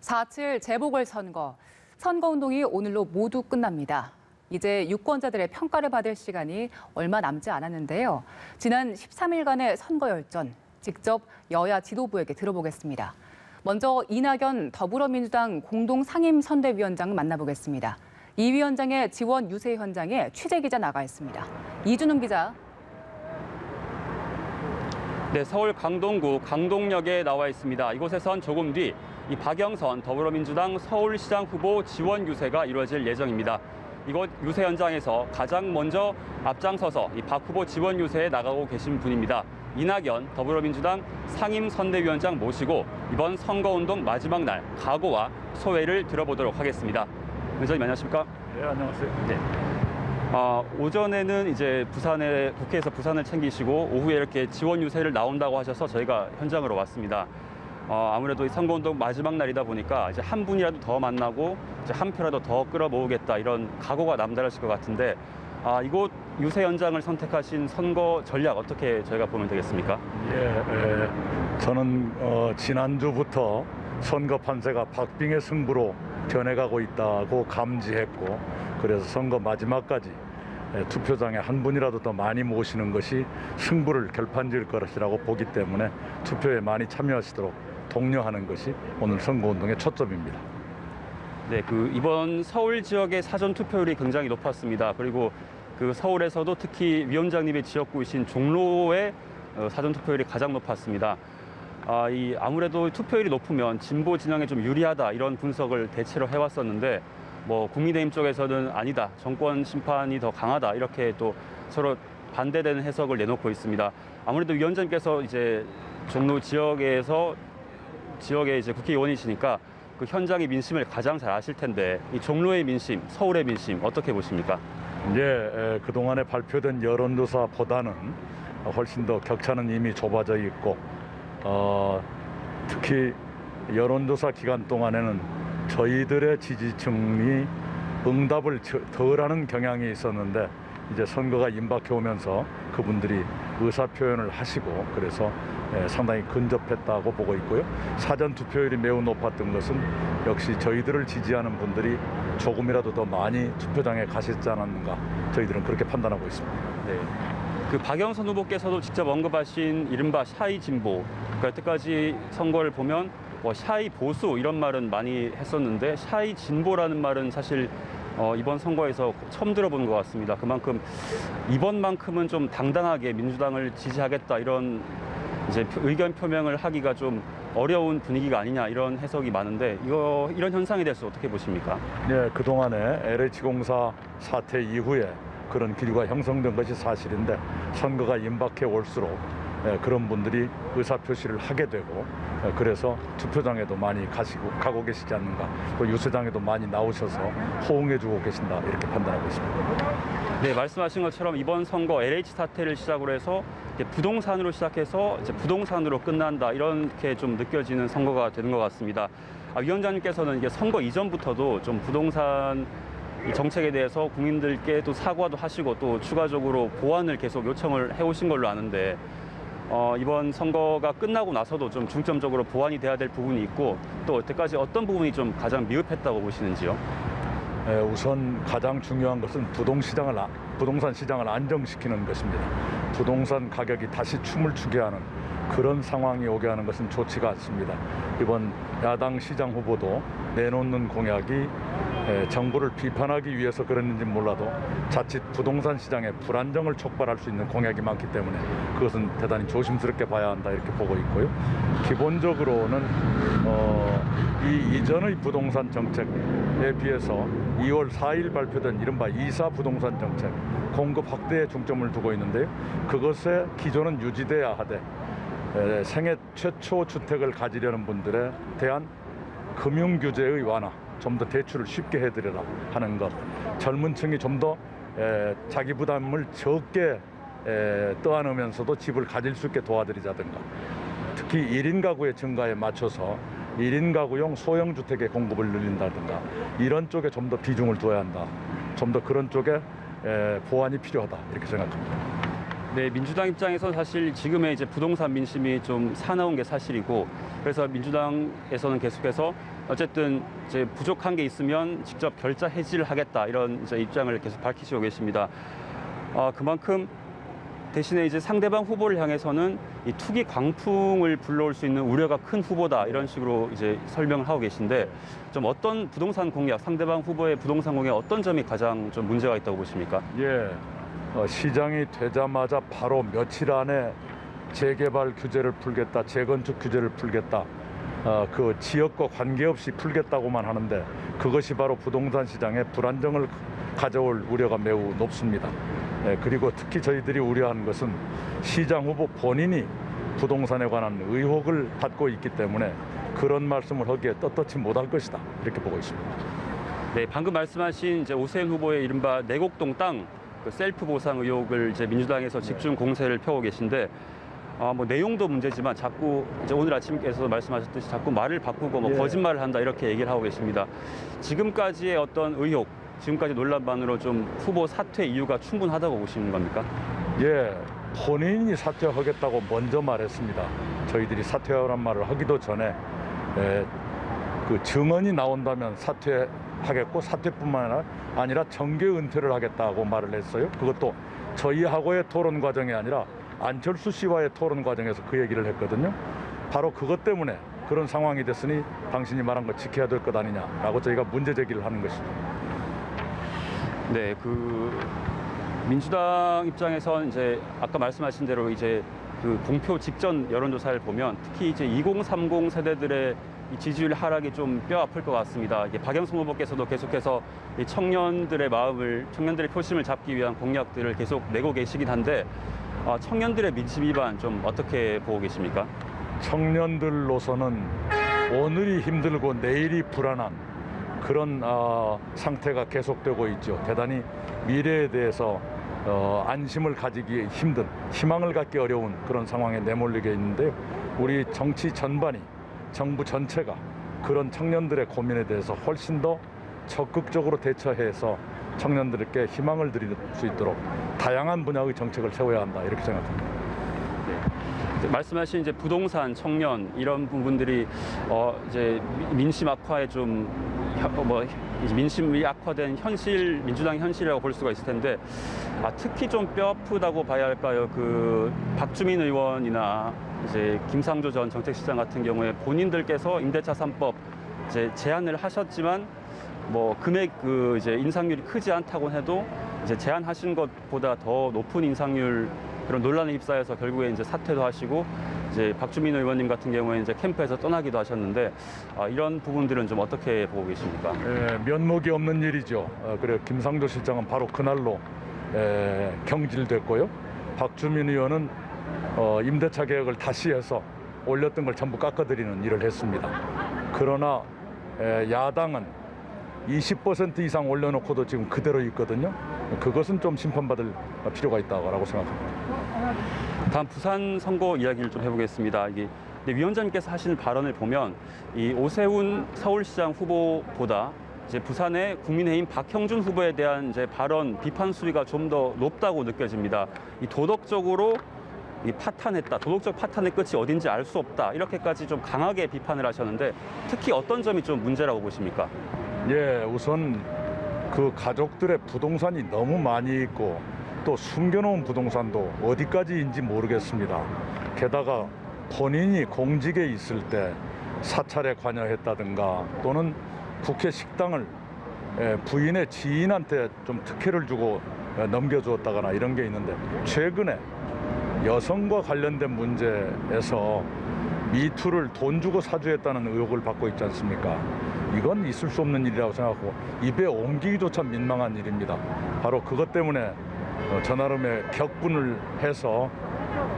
4.7 재보궐선거. 선거운동이 오늘로 모두 끝납니다. 이제 유권자들의 평가를 받을 시간이 얼마 남지 않았는데요. 지난 13일간의 선거 열전, 직접 여야 지도부에게 들어보겠습니다. 먼저 이낙연 더불어민주당 공동상임선대위원장 만나보겠습니다. 이 위원장의 지원 유세 현장에 취재기자 나가 있습니다. 이준웅 기자. 네, 서울 강동구 강동역에 나와 있습니다. 이곳에선 조금 뒤 이 박영선 더불어민주당 서울시장 후보 지원 유세가 이루어질 예정입니다. 이곳 유세 현장에서 가장 먼저 앞장서서 이 박 후보 지원 유세에 나가고 계신 분입니다. 이낙연 더불어민주당 상임선대위원장 모시고 이번 선거운동 마지막 날 각오와 소회를 들어보도록 하겠습니다. 위원장님 안녕하십니까? 네, 안녕하세요. 네. 오전에는 이제 국회에서 부산을 챙기시고 오후에 이렇게 지원 유세를 나온다고 하셔서 저희가 현장으로 왔습니다. 아무래도 이 선거운동 마지막 날이다 보니까 이제 한 분이라도 더 만나고 이제 한 표라도 더 끌어모으겠다 이런 각오가 남다르실 것 같은데 이곳 유세 현장을 선택하신 선거 전략 어떻게 저희가 보면 되겠습니까? 저는 지난주부터 선거 판세가 박빙의 승부로 변해가고 있다고 감지했고 그래서 선거 마지막까지 투표장에 한 분이라도 더 많이 모시는 것이 승부를 결판지을 것이라고 보기 때문에 투표에 많이 참여하시도록 독려하는 것이 오늘 선거운동의 초점입니다. 네, 이번 서울 지역의 사전 투표율이 굉장히 높았습니다. 그리고 서울에서도 특히 위원장님의 지역구이신 종로의 사전 투표율이 가장 높았습니다. 아무래도 투표율이 높으면 진보 진영에 좀 유리하다 이런 분석을 대체로 해왔었는데 국민의힘 쪽에서는 아니다, 정권 심판이 더 강하다 이렇게 또 서로 반대되는 해석을 내놓고 있습니다. 아무래도 위원장님께서 이제 종로 지역의 이제 국회의원이시니까 그 현장의 민심을 가장 잘 아실 텐데 이 종로의 민심, 서울의 민심 어떻게 보십니까? 그동안에 발표된 여론조사보다는 훨씬 더 격차는 이미 좁아져 있고 특히 여론조사 기간 동안에는 저희들의 지지층이 응답을 덜하는 경향이 있었는데 이제 선거가 임박해 오면서 그분들이 의사표현을 하시고 그래서 상당히 근접했다고 보고 있고요. 사전 투표율이 매우 높았던 것은 역시 저희들을 지지하는 분들이 조금이라도 더 많이 투표장에 가셨지 않았는가 저희들은 그렇게 판단하고 있습니다. 네. 박영선 후보께서도 직접 언급하신 이른바 샤이 진보, 그러니까 여태까지 선거를 보면 샤이 보수 이런 말은 많이 했었는데 샤이 진보라는 말은 사실 이번 선거에서 처음 들어보는 것 같습니다. 그만큼 이번만큼은 좀 당당하게 민주당을 지지하겠다 이런 이제 의견 표명을 하기가 좀 어려운 분위기가 아니냐 이런 해석이 많은데 이런 현상에 대해서 어떻게 보십니까? 네, 그동안에 LH공사 사태 이후에 그런 기류가 형성된 것이 사실인데 선거가 임박해 올수록 그런 분들이 의사표시를 하게 되고 그래서 투표장에도 많이 가고 계시지 않는가 또 유세장에도 많이 나오셔서 호응해주고 계신다 이렇게 판단하고 있습니다. 네, 말씀하신 것처럼 이번 선거 LH 사태를 시작으로 해서 부동산으로 시작해서 이제 부동산으로 끝난다 이렇게 좀 느껴지는 선거가 되는 것 같습니다. 위원장님께서는 이게 선거 이전부터도 좀 부동산 정책에 대해서 국민들께 또 사과도 하시고 또 추가적으로 보완을 계속 요청을 해오신 걸로 아는데 이번 선거가 끝나고 나서도 좀 중점적으로 보완이 돼야 될 부분이 있고 또 여태까지 어떤 부분이 좀 가장 미흡했다고 보시는지요? 우선 가장 중요한 것은 부동산 시장을 안정시키는 것입니다. 부동산 가격이 다시 춤을 추게 하는 그런 상황이 오게 하는 것은 좋지가 않습니다. 이번 야당 시장 후보도 내놓는 공약이 정부를 비판하기 위해서 그랬는지 몰라도 자칫 부동산 시장의 불안정을 촉발할 수 있는 공약이 많기 때문에 그것은 대단히 조심스럽게 봐야 한다 이렇게 보고 있고요. 기본적으로는 이 이전의 부동산 정책에 비해서 2월 4일 발표된 이른바 2사 부동산 정책 공급 확대에 중점을 두고 있는데요. 그것의 기조는 유지돼야 하되 생애 최초 주택을 가지려는 분들에 대한 금융 규제의 완화, 좀 더 대출을 쉽게 해드려라 하는 것, 젊은 층이 좀 더 자기 부담을 적게 떠안으면서도 집을 가질 수 있게 도와드리자든가 특히 1인 가구의 증가에 맞춰서 1인 가구용 소형 주택의 공급을 늘린다든가 이런 쪽에 좀 더 비중을 둬야 한다. 좀 더 그런 쪽에 보완이 필요하다 이렇게 생각합니다. 네, 민주당 입장에서 사실 지금의 이제 부동산 민심이 좀 사나운 게 사실이고 그래서 민주당에서는 계속해서 어쨌든 이제 부족한 게 있으면 직접 결자 해지를 하겠다 이런 이제 입장을 계속 밝히시고 계십니다. 그만큼 대신에 이제 상대방 후보를 향해서는 이 투기 광풍을 불러올 수 있는 우려가 큰 후보다 이런 식으로 이제 설명을 하고 계신데 좀 어떤 부동산 공약, 상대방 후보의 부동산 공약 어떤 점이 가장 좀 문제가 있다고 보십니까? 예, 시장이 되자마자 바로 며칠 안에 재개발 규제를 풀겠다, 재건축 규제를 풀겠다, 그 지역과 관계없이 풀겠다고만 하는데 그것이 바로 부동산 시장에 불안정을 가져올 우려가 매우 높습니다. 그리고 특히 저희들이 우려하는 것은 시장 후보 본인이 부동산에 관한 의혹을 받고 있기 때문에 그런 말씀을 하기에 떳떳이 못할 것이다 이렇게 보고 있습니다. 네, 방금 말씀하신 이제 오세훈 후보의 이른바 내곡동 땅 그 셀프 보상 의혹을 이제 민주당에서 집중 공세를 펴고 계신데 뭐 내용도 문제지만 자꾸 이제 오늘 아침께서 말씀하셨듯이 자꾸 말을 바꾸고 뭐 예. 거짓말을 한다 이렇게 얘기를 하고 계십니다. 지금까지의 어떤 의혹, 지금까지 논란만으로 좀 후보 사퇴 이유가 충분하다고 보시는 겁니까? 예, 본인이 사퇴하겠다고 먼저 말했습니다. 저희들이 사퇴하라는 말을 하기도 전에 그 증언이 나온다면 사퇴하겠고 사퇴뿐만 아니라 정계 은퇴를 하겠다고 말을 했어요. 그것도 저희하고의 토론 과정이 아니라 안철수 씨와의 토론 과정에서 그 얘기를 했거든요. 바로 그것 때문에 그런 상황이 됐으니 당신이 말한 거 지켜야 될 것 아니냐라고 저희가 문제 제기를 하는 것입니다. 네, 그 민주당 입장에선 이제 아까 말씀하신 대로 이제 그 공표 직전 여론조사를 보면 특히 이제 2030 세대들의 이 지지율 하락이 좀 뼈 아플 것 같습니다. 이게 박영선 후보께서도 계속해서 이 청년들의 마음을, 청년들의 표심을 잡기 위한 공약들을 계속 내고 계시긴 한데 청년들의 민심 위반 좀 어떻게 보고 계십니까? 청년들로서는 오늘이 힘들고 내일이 불안한 그런 상태가 계속되고 있죠. 대단히 미래에 대해서 안심을 가지기 힘든, 희망을 갖기 어려운 그런 상황에 내몰리게 있는데 우리 정치 전반이, 정부 전체가 그런 청년들의 고민에 대해서 훨씬 더 적극적으로 대처해서 청년들에게 희망을 드릴 수 있도록 다양한 분야의 정책을 세워야 한다 이렇게 생각합니다. 네. 말씀하신 이제 부동산, 청년 이런 부분들이 이제 민심 악화에 좀 이제 민심이 악화된 현실, 민주당 현실이라고 볼 수가 있을 텐데 특히 좀 뼈 아프다고 봐야 할까요? 그 박주민 의원이나 이제 김상조 전 정책시장 같은 경우에 본인들께서 임대차 3법 이제 제안을 하셨지만 뭐 금액 그 이제 인상률이 크지 않다고 해도 이제 제안하신 것보다 더 높은 인상률 그런 논란에 휩싸여서 결국에 이제 사퇴도 하시고 이제 박주민 의원님 같은 경우에 이제 캠프에서 떠나기도 하셨는데 이런 부분들은 좀 어떻게 보고 계십니까? 예, 면목이 없는 일이죠. 그래 김상조 실장은 바로 그날로 경질됐고요. 박주민 의원은 임대차 계획을 다시 해서 올렸던 걸 전부 깎아드리는 일을 했습니다. 그러나 야당은 20% 이상 올려놓고도 지금 그대로 있거든요. 그것은 좀 심판받을 필요가 있다고 생각합니다. 다음 부산 선거 이야기를 좀 해보겠습니다. 이게 위원장님께서 하시는 발언을 보면 이 오세훈 서울시장 후보보다 이제 부산의 국민의힘 박형준 후보에 대한 이제 발언 비판 수위가 좀 더 높다고 느껴집니다. 이 도덕적으로 파탄했다. 도덕적 파탄의 끝이 어딘지 알 수 없다. 이렇게까지 좀 강하게 비판을 하셨는데 특히 어떤 점이 좀 문제라고 보십니까? 예, 우선 그 가족들의 부동산이 너무 많이 있고 또 숨겨놓은 부동산도 어디까지인지 모르겠습니다. 게다가 본인이 공직에 있을 때 사찰에 관여했다든가 또는 국회 식당을 부인의 지인한테 좀 특혜를 주고 넘겨주었다거나 이런 게 있는데 최근에 여성과 관련된 문제에서 미투를 돈 주고 사주했다는 의혹을 받고 있지 않습니까? 이건 있을 수 없는 일이라고 생각하고 입에 옮기기조차 민망한 일입니다. 바로 그것 때문에 저나름의 격분을 해서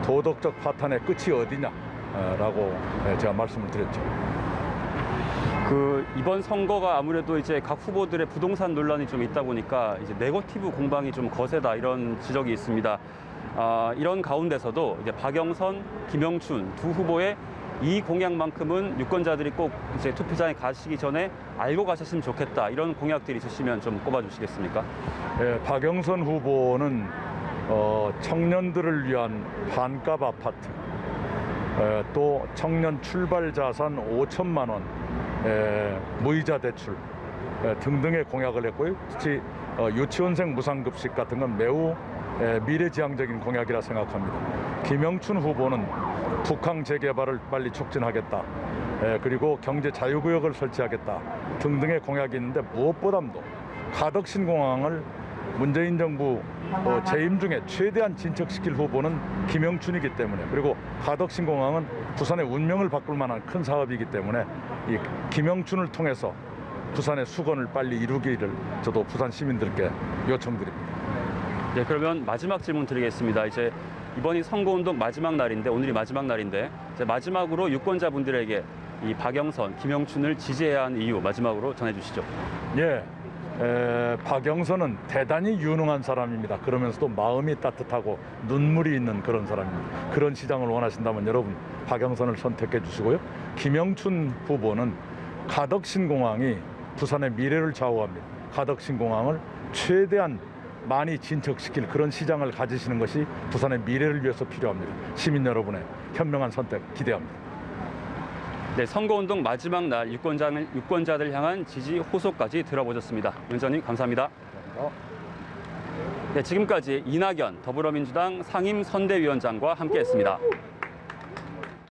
도덕적 파탄의 끝이 어디냐라고 제가 말씀을 드렸죠. 그 이번 선거가 아무래도 이제 각 후보들의 부동산 논란이 좀 있다 보니까 이제 네거티브 공방이 좀 거세다 이런 지적이 있습니다. 이런 가운데서도 이제 박영선, 김영춘 두 후보의 이 공약만큼은 유권자들이 꼭 이제 투표장에 가시기 전에 알고 가셨으면 좋겠다 이런 공약들이 있으시면 좀 꼽아주시겠습니까? 네, 박영선 후보는 청년들을 위한 반값 아파트, 또 청년 출발 자산 5천만 원 무이자 대출 등등의 공약을 했고요. 특히 유치원생 무상급식 같은 건 매우 미래지향적인 공약이라 생각합니다. 김영춘 후보는 북항 재개발을 빨리 촉진하겠다. 그리고 경제 자유구역을 설치하겠다 등등의 공약이 있는데 무엇보다도 가덕신공항을 문재인 정부 재임 중에 최대한 진척시킬 후보는 김영춘이기 때문에, 그리고 가덕신공항은 부산의 운명을 바꿀 만한 큰 사업이기 때문에 이 김영춘을 통해서 부산의 수건을 빨리 이루기를 저도 부산 시민들께 요청드립니다. 네, 그러면 마지막 질문 드리겠습니다. 이제 이번이 선거운동 마지막 날인데, 오늘이 마지막 날인데, 이제 마지막으로 유권자분들에게 이 박영선, 김영춘을 지지해야 하는 이유 마지막으로 전해주시죠. 예, 박영선은 대단히 유능한 사람입니다. 그러면서도 마음이 따뜻하고 눈물이 있는 그런 사람입니다. 그런 시장을 원하신다면 여러분 박영선을 선택해 주시고요. 김영춘 후보는 가덕신공항이 부산의 미래를 좌우합니다. 가덕신공항을 최대한 많이 진척시킬 그런 시장을 가지시는 것이 부산의 미래를 위해서 필요합니다. 시민 여러분의 현명한 선택 기대합니다. 네, 선거운동 마지막 날 유권자들 향한 지지 호소까지 들어보셨습니다. 위원장님 감사합니다. 네, 지금까지 이낙연 더불어민주당 상임선대위원장과 함께했습니다.